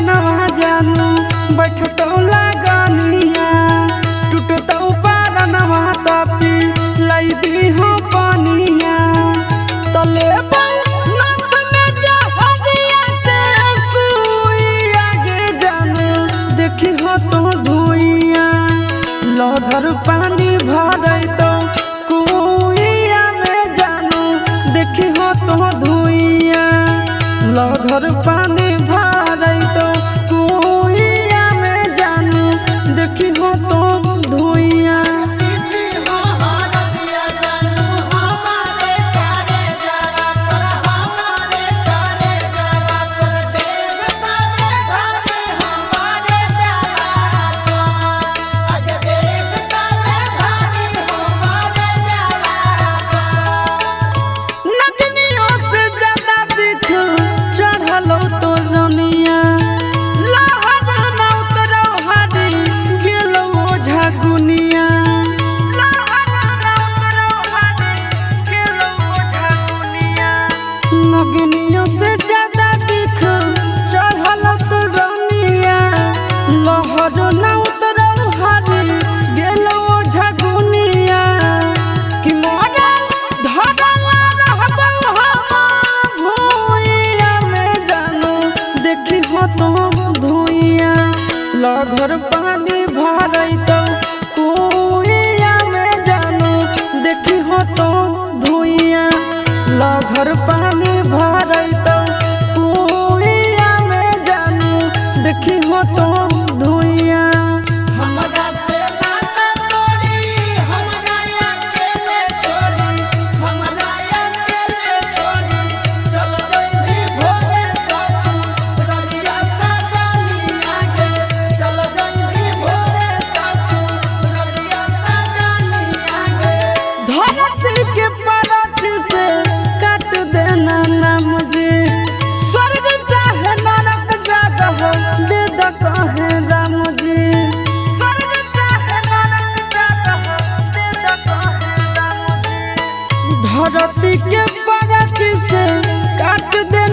अंगनवा जानू बैठतो लगनिया टूटतो पारनवा तपी लाई दी हो पानिया तले नस में जहरिया के सुई आगे जानू देखी हो तो धुइया लहर पानी भरई तो कुइया में जानू देखी हो तो धुइया लहर पानी भरई तो कुइया में जानू देखी हो तो धुइया नगनियों से ज्यादा दिख चढ़ल तो रनिया लहर न उतरल हरी गेलो झगुनिया कि मरल धरल रहबो हम भुइया में जानू देखी हो तो धुइया लहर पानी भरई तो कुइया में जानू देखी हो तो धुइया लहर पानी भरई तो कुइया में जानू देखी हो तो धुइया हमरा से नाता तोड़ी हमरा अकेले छोड़ी हमरा अकेले छोड़ी चल गई भोरे ससुर ररिया सजनी आगे चल गई भोरे ससुर ररिया सजनी आगे धरती के परत से काट देना ना मुझे स्वर्ग चाहे नरक जगह दे द कहे राम जी स्वर्ग चाहे नरक जगह दे द कहे राम जी धरती के परत से काट देना